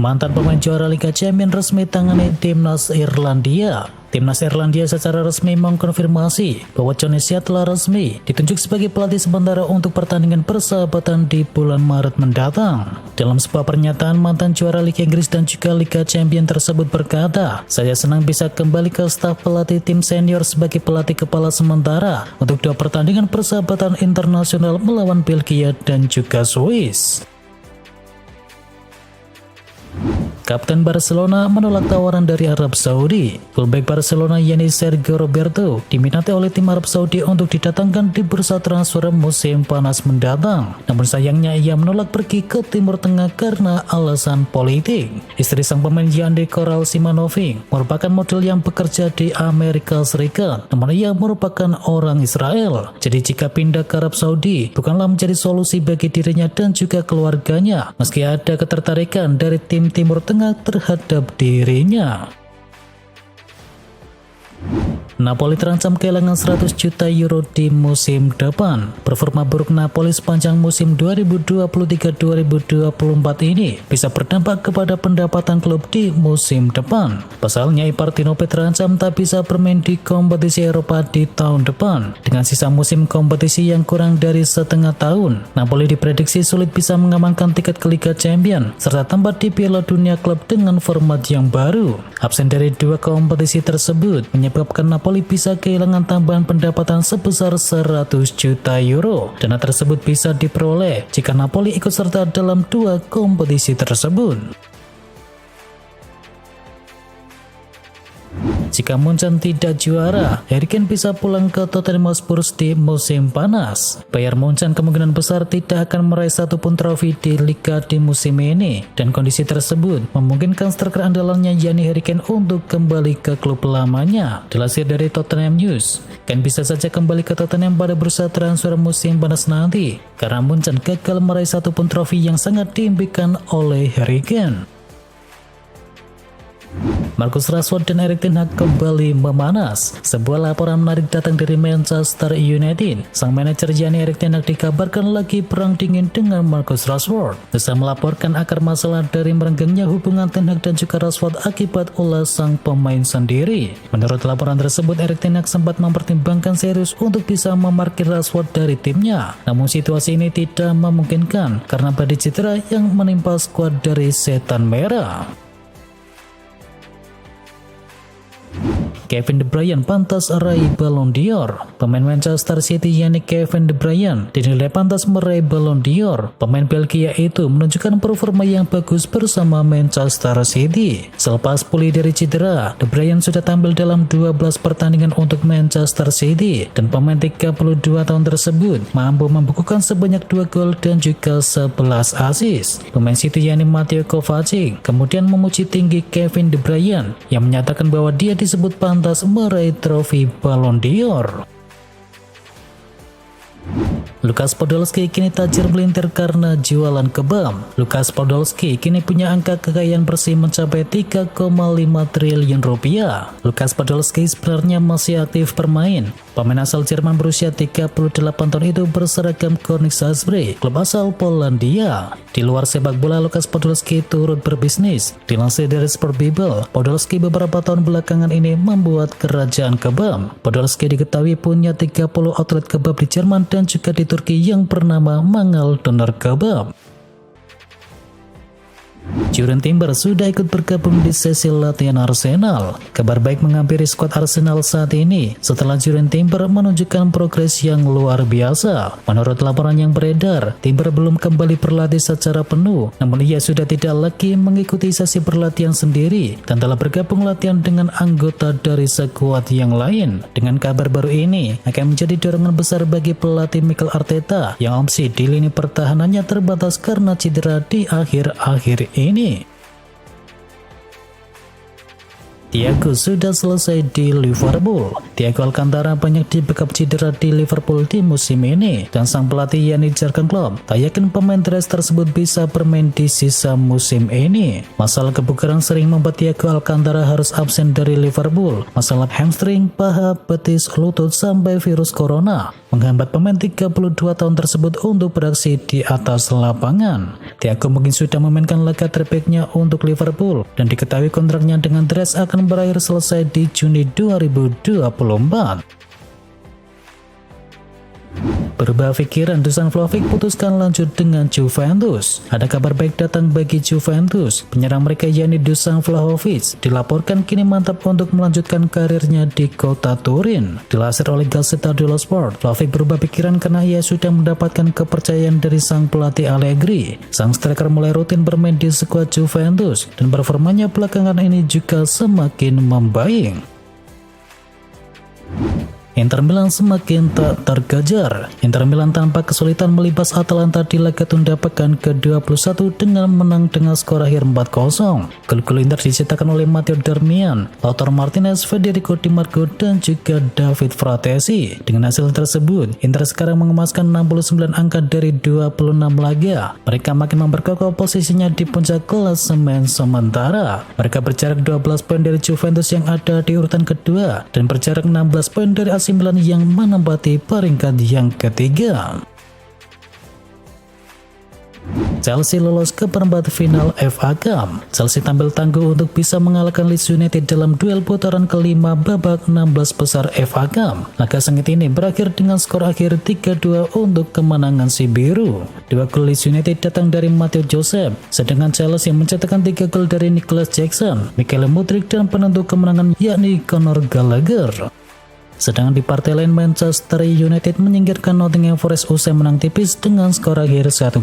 Mantan pemain juara Liga Champions resmi tangani timnas Irlandia. Timnas Irlandia secara resmi mengkonfirmasi bahwa Jonesia telah resmi ditunjuk sebagai pelatih sementara untuk pertandingan persahabatan di bulan Maret mendatang. Dalam sebuah pernyataan, mantan juara Liga Inggris dan juga Liga Champions tersebut berkata, "Saya senang bisa kembali ke staf pelatih tim senior sebagai pelatih kepala sementara untuk 2 pertandingan persahabatan internasional melawan Belgia dan juga Swiss." Kapten Barcelona menolak tawaran dari Arab Saudi. Fullback Barcelona yakni Sergio Roberto diminati oleh tim Arab Saudi untuk didatangkan di bursa transfer musim panas mendatang. Namun sayangnya ia menolak pergi ke Timur Tengah karena alasan politik. Istri sang pemain Yandi Coral Simonovic merupakan model yang bekerja di Amerika Serikat, namun ia merupakan orang Israel. Jadi jika pindah ke Arab Saudi bukanlah menjadi solusi bagi dirinya dan juga keluarganya, meski ada ketertarikan dari tim Timur Tengah terhadap dirinya. Napoli terancam kehilangan 100 juta euro di musim depan. Performa buruk Napoli sepanjang musim 2023-2024 ini bisa berdampak kepada pendapatan klub di musim depan. Pasalnya, Ipartinope terancam tak bisa bermain di kompetisi Eropa di tahun depan. Dengan sisa musim kompetisi yang kurang dari setengah tahun, Napoli diprediksi sulit bisa mengamankan tiket ke Liga Champions serta tempat di Piala Dunia klub dengan format yang baru. Absen dari 2 kompetisi tersebut menyebabkan Napoli bisa kehilangan tambahan pendapatan sebesar 100 juta euro. Dana tersebut bisa diperoleh jika Napoli ikut serta dalam 2 kompetisi tersebut. Jika Munchen tidak juara, Harry Kane bisa pulang ke Tottenham Hotspur di musim panas. Bayern Munchen kemungkinan besar tidak akan meraih satupun trofi di Liga di musim ini, dan kondisi tersebut memungkinkan striker andalannya yakni Harry Kane untuk kembali ke klub lamanya. Dilansir dari Tottenham News, Kane bisa saja kembali ke Tottenham pada bursa transfer musim panas nanti, karena Munchen gagal meraih satupun trofi yang sangat diimpikan oleh Harry Kane. Marcus Rashford dan Erik ten Hag kembali memanas. Sebuah laporan menarik datang dari Manchester United. Sang manajer yakni Erik ten Hag dikabarkan lagi perang dingin dengan Marcus Rashford. Bisa melaporkan akar masalah dari merenggangnya hubungan ten Hag dan juga Rashford akibat ulah sang pemain sendiri. Menurut laporan tersebut, Erik ten Hag sempat mempertimbangkan serius untuk bisa memarkir Rashford dari timnya. Namun situasi ini tidak memungkinkan karena badai cedera yang menimpa skuad dari Setan Merah. Kevin De Bruyne pantas meraih Ballon d'Or. Pemain Manchester City yakni Kevin De Bruyne dinilai pantas meraih Ballon d'Or. Pemain Belgia itu menunjukkan performa yang bagus bersama Manchester City. Selepas pulih dari cedera, De Bruyne sudah tampil dalam 12 pertandingan untuk Manchester City, dan pemain 32 tahun tersebut mampu membukukan sebanyak 2 gol dan juga 11 assist. Pemain City yakni Mateo Kovacic kemudian memuji tinggi Kevin De Bruyne yang menyatakan bahwa dia disebut pantas meraih trofi Ballon d'Or. Lukas Podolski kini tajir melintir karena jualan kebab. Lukas Podolski kini punya angka kekayaan bersih mencapai 3,5 triliun rupiah. Lukas Podolski sebenarnya masih aktif bermain. Pemain asal Jerman berusia 38 tahun itu berseragam Koningsasbry, klub asal Polandia. Di luar sepak bola, Lukas Podolski turut berbisnis. Dilansir dari Sport Bible, Podolski beberapa tahun belakangan ini membuat kerajaan kebab. Podolski diketahui punya 30 outlet kebab di Jerman dan juga di Turki yang bernama Mangal Doner Kebab. Jurgen Timber sudah ikut bergabung di sesi latihan Arsenal. Kabar baik menghampiri skuad Arsenal saat ini setelah Jurgen Timber menunjukkan progres yang luar biasa. Menurut laporan yang beredar, Timber belum kembali berlatih secara penuh, namun ia sudah tidak lagi mengikuti sesi berlatihan sendiri dan telah bergabung latihan dengan anggota dari skuad yang lain. Dengan kabar baru ini akan menjadi dorongan besar bagi pelatih Mikel Arteta yang opsi di lini pertahanannya terbatas karena cedera di akhir-akhir ini. Thiago sudah selesai di Liverpool. Thiago Alcantara banyak dibekap cedera di Liverpool di musim ini, dan sang pelatih yakni Jurgen Klopp tak yakin pemain Tres tersebut bisa bermain di sisa musim ini. Masalah kebugaran sering membuat Thiago Alcantara harus absen dari Liverpool. Masalah hamstring, paha, betis, lutut, sampai virus corona menghambat pemain 32 tahun tersebut untuk beraksi di atas lapangan. Thiago mungkin sudah memainkan laga terbaiknya untuk Liverpool dan diketahui kontraknya dengan The Reds akan berakhir selesai di Juni 2024. Berubah pikiran, Dusan Vlahovic putuskan lanjut dengan Juventus. Ada kabar baik datang bagi Juventus. Penyerang mereka yakni Dusan Vlahovic dilaporkan kini mantap untuk melanjutkan karirnya di kota Turin. Dilansir oleh Gazzetta dello Sport, Vlahovic berubah pikiran karena ia sudah mendapatkan kepercayaan dari sang pelatih Allegri. Sang striker mulai rutin bermain di skuad Juventus dan performanya belakangan ini juga semakin membaik. Inter Milan semakin tak terkejar. Inter Milan tanpa kesulitan melibas Atalanta di laga tunda pekan ke-21 dengan menang dengan skor akhir 4-0. Gol-gol Inter diciptakan oleh Matteo Darmian, Lautaro Martinez, Federico Di Marco, dan juga David Fratesi. Dengan hasil tersebut, Inter sekarang mengemaskan 69 angka dari 26 laga. Mereka makin memperkokoh posisinya di puncak klasemen sementara. Mereka berjarak 12 poin dari Juventus yang ada di urutan kedua dan berjarak 16 poin dari AC Milan yang menempati peringkat yang ketiga. Chelsea lolos ke perempat final FA Cup. Chelsea tampil tangguh untuk bisa mengalahkan Leeds United dalam duel putaran kelima babak 16 besar FA Cup. Laga sengit ini berakhir dengan skor akhir 3-2 untuk kemenangan si biru. 2 gol Leeds United datang dari Matteo Joseph, sedangkan Chelsea mencetakkan 3 gol dari Nicholas Jackson, Michael Mudryk, dan penentu kemenangan yakni Conor Gallagher. Sedangkan di partai lain, Manchester United menyingkirkan Nottingham Forest usai menang tipis dengan skor akhir 1-0.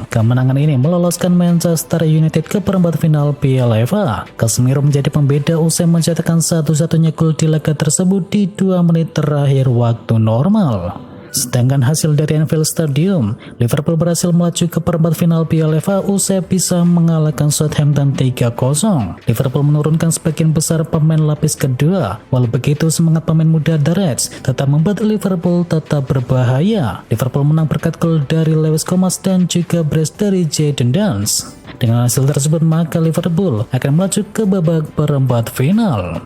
Kemenangan ini meloloskan Manchester United ke perempat final Piala FA. Casemiro menjadi pembeda usai mencetakkan satu-satunya gol di laga tersebut di 2 menit terakhir waktu normal. Sedangkan hasil dari Anfield Stadium, Liverpool berhasil melaju ke perempat final Piala FA usai bisa mengalahkan Southampton 3-0. Liverpool menurunkan sebagian besar pemain lapis kedua. Walau begitu, semangat pemain muda The Reds tetap membuat Liverpool tetap berbahaya. Liverpool menang berkat gol dari Lewis Comas dan juga brace dari Jadon Danns. Dengan hasil tersebut, maka Liverpool akan melaju ke babak perempat final.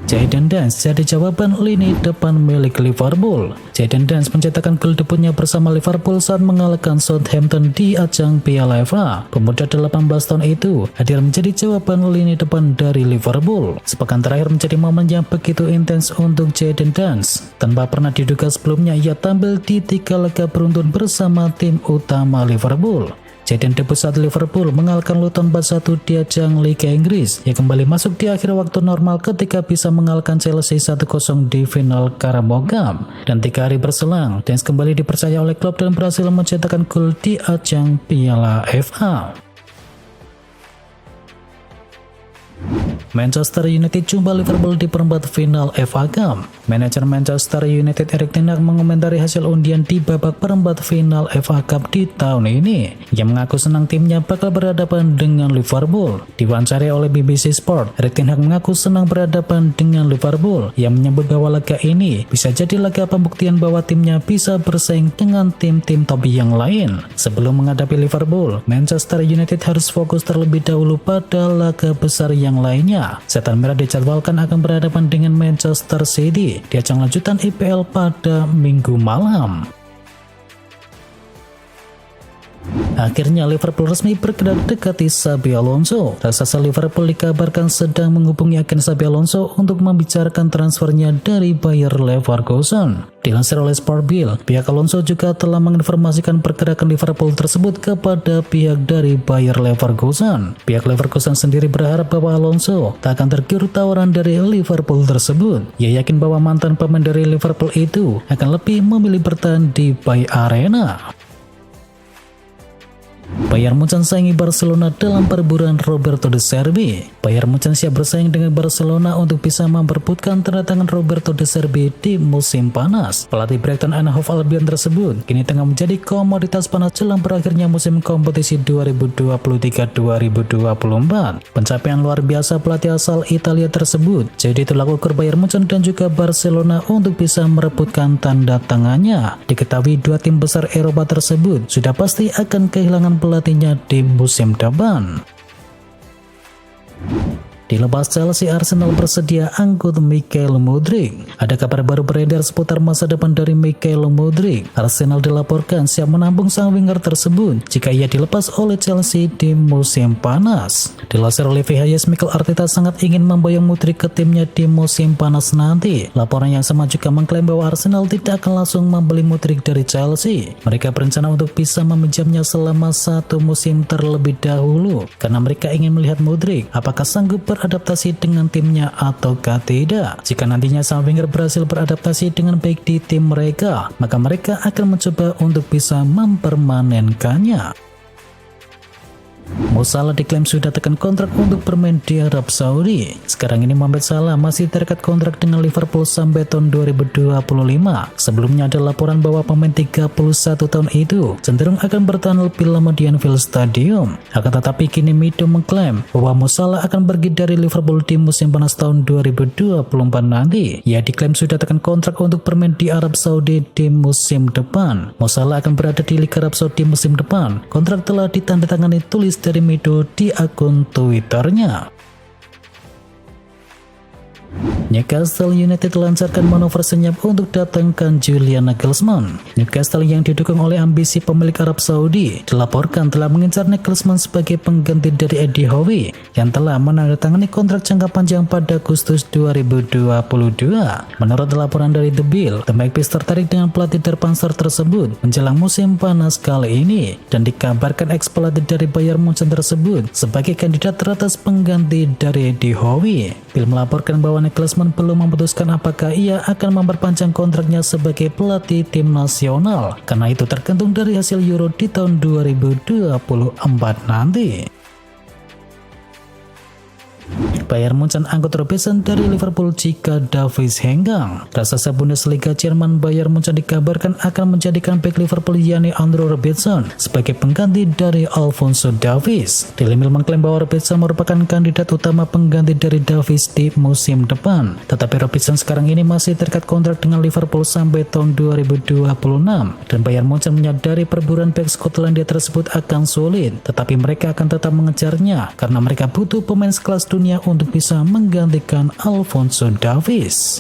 Jadon Danns jadi jawaban lini depan milik Liverpool. Jadon Danns mencetakkan gol debutnya bersama Liverpool saat mengalahkan Southampton di ajang Piala FA. Pemuda 18 tahun itu hadir menjadi jawaban lini depan dari Liverpool. Sepekan terakhir menjadi momen yang begitu intens untuk Jadon Danns. Tanpa pernah diduga sebelumnya, ia tampil di 3 laga beruntun bersama tim utama Liverpool. Jadon debut saat Liverpool mengalahkan Luton 4-1 di ajang Liga Inggris. Ia kembali masuk di akhir waktu normal ketika bisa mengalahkan Chelsea 1-0 di final Carabao Cup. Dan 3 hari berselang, Danns kembali dipercaya oleh klub dan berhasil mencetakkan gol di ajang Piala FA. Manchester United jumpa Liverpool di perempat final FA Cup. Manajer Manchester United Erik ten Hag mengomentari hasil undian di babak perempat final FA Cup di tahun ini. Ia mengaku senang timnya bakal berhadapan dengan Liverpool. Diwawancara oleh BBC Sport, Erik ten Hag mengaku senang berhadapan dengan Liverpool. Ia menyebut bahwa laga ini bisa jadi laga pembuktian bahwa timnya bisa bersaing dengan tim-tim top yang lain. Sebelum menghadapi Liverpool, Manchester United harus fokus terlebih dahulu pada laga besar yang lainnya. Setan Merah dijadwalkan akan berhadapan dengan Manchester City di ajang lanjutan IPL pada Minggu malam. Akhirnya Liverpool resmi bergerak dekati Xabi Alonso. Raksasa Liverpool dikabarkan sedang menghubungi agen Xabi Alonso untuk membicarakan transfernya dari Bayer Leverkusen. Dilansir oleh Sport Bill, pihak Alonso juga telah menginformasikan pergerakan Liverpool tersebut kepada pihak dari Bayer Leverkusen. Pihak Leverkusen sendiri berharap bahwa Alonso tak akan tergiur tawaran dari Liverpool tersebut. Ia yakin bahwa mantan pemain dari Liverpool itu akan lebih memilih bertahan di Bay Arena. Bayern Munchen saingi Barcelona dalam perburuan Roberto De Zerbi. Bayern Munchen siap bersaing dengan Barcelona untuk bisa memperebutkan tanda tangan Roberto De Zerbi di musim panas. Pelatih Brighton and Hove Albion tersebut kini tengah menjadi komoditas panas jelang berakhirnya musim kompetisi 2023-2024. Pencapaian luar biasa pelatih asal Italia tersebut jadi tolak ukur Bayern Munchen dan juga Barcelona untuk bisa merebutkan tanda tangannya. Diketahui 2 tim besar Eropa tersebut sudah pasti akan kehilangan pelatihnya di musim depan. Dilepas Chelsea, Arsenal bersedia angkut Mikael Mudryk. Ada kabar baru beredar seputar masa depan dari Mikael Mudryk. Arsenal dilaporkan siap menampung sang winger tersebut jika ia dilepas oleh Chelsea di musim panas. Dilansir oleh VHS, Mikel Arteta sangat ingin memboyong Mudryk ke timnya di musim panas nanti. Laporan yang sama juga mengklaim bahwa Arsenal tidak akan langsung membeli Mudryk dari Chelsea. Mereka berencana untuk bisa meminjamnya selama 1 musim terlebih dahulu karena mereka ingin melihat Mudryk apakah sanggup beradaptasi dengan timnya ataukah tidak. Jika nantinya sang winger berhasil beradaptasi dengan baik di tim mereka, maka mereka akan mencoba untuk bisa mempermanenkannya. Mo Salah diklaim sudah tekan kontrak untuk bermain di Arab Saudi. Sekarang ini Mohamed Salah masih terikat kontrak dengan Liverpool sampai tahun 2025. Sebelumnya ada laporan bahwa pemain 31 tahun itu cenderung akan bertahan lebih lama di Anfield Stadium. Akan tetapi kini Mido mengklaim bahwa Mo Salah akan pergi dari Liverpool di musim panas tahun 2024 nanti. Ia diklaim sudah tekan kontrak untuk bermain di Arab Saudi di musim depan. Mo Salah akan berada di Liga Arab Saudi musim depan. Kontrak telah ditandatangani tulis dari Mido di akun Twitternya. Newcastle United lancarkan manuver senyap untuk datangkan Julian Nagelsmann. Newcastle yang didukung oleh ambisi pemilik Arab Saudi dilaporkan telah mengincar Nagelsmann sebagai pengganti dari Eddie Howe yang telah menandatangani kontrak jangka panjang pada Agustus 2022. Menurut laporan dari The Bill, The Magpies tertarik dengan pelatih terpanser tersebut menjelang musim panas kali ini dan dikabarkan ex-pelatih dari Bayern Munchen tersebut sebagai kandidat teratas pengganti dari Eddie Howe. Bill melaporkan bahwa Nagelsmann belum memutuskan apakah ia akan memperpanjang kontraknya sebagai pelatih tim nasional karena itu tergantung dari hasil Euro di tahun 2024 nanti. Bayern Munchen angkut Robertson dari Liverpool jika Davies henggang. Raksasa Bundesliga Jerman Bayern Munchen dikabarkan akan menjadikan bek Liverpool yakni Andrew Robertson sebagai pengganti dari Alphonso Davies. Daily Mail mengklaim bahwa Robertson merupakan kandidat utama pengganti dari Davies di musim depan. Tetapi Robertson sekarang ini masih terikat kontrak dengan Liverpool sampai tahun 2026 dan Bayern Munchen menyadari perburuan bek Skotlandia tersebut akan sulit, tetapi mereka akan tetap mengejarnya karena mereka butuh pemain sekelas dunia untuk bisa menggantikan Alphonso Davies.